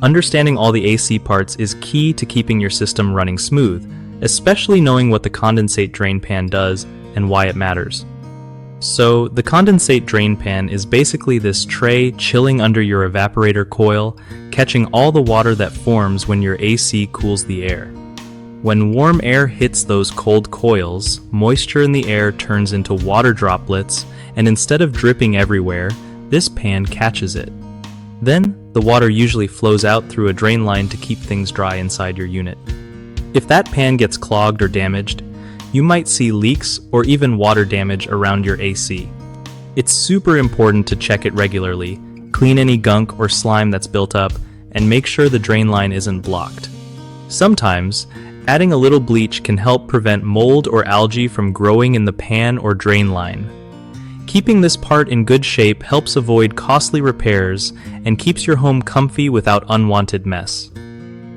Understanding all the AC parts is key to keeping your system running smooth, especially knowing what the condensate drain pan does and why it matters. So, the condensate drain pan is basically this tray chilling under your evaporator coil, catching all the water that forms when your AC cools the air. When warm air hits those cold coils, moisture in the air turns into water droplets, and instead of dripping everywhere, this pan catches it. Then, the water usually flows out through a drain line to keep things dry inside your unit. If that pan gets clogged or damaged, you might see leaks or even water damage around your AC. It's super important to check it regularly, clean any gunk or slime that's built up, and make sure the drain line isn't blocked. Sometimes, adding a little bleach can help prevent mold or algae from growing in the pan or drain line. Keeping this part in good shape helps avoid costly repairs and keeps your home comfy without unwanted mess.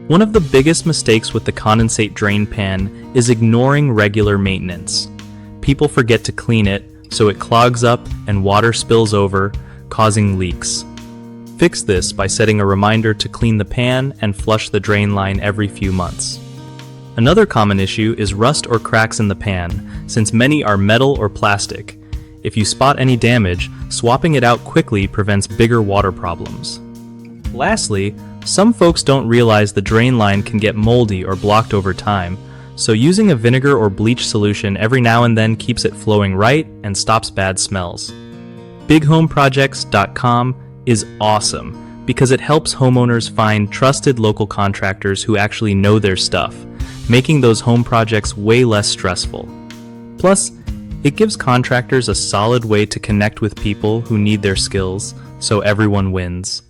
One of the biggest mistakes with the condensate drain pan is ignoring regular maintenance. People forget to clean it, so it clogs up and water spills over, causing leaks. Fix this by setting a reminder to clean the pan and flush the drain line every few months. Another common issue is rust or cracks in the pan, since many are metal or plastic. If you spot any damage, swapping it out quickly prevents bigger water problems. Lastly, some folks don't realize the drain line can get moldy or blocked over time, so using a vinegar or bleach solution every now and then keeps it flowing right and stops bad smells. BigHomeProjects.com is awesome because it helps homeowners find trusted local contractors who actually know their stuff, making those home projects way less stressful. Plus, it gives contractors a solid way to connect with people who need their skills, so everyone wins.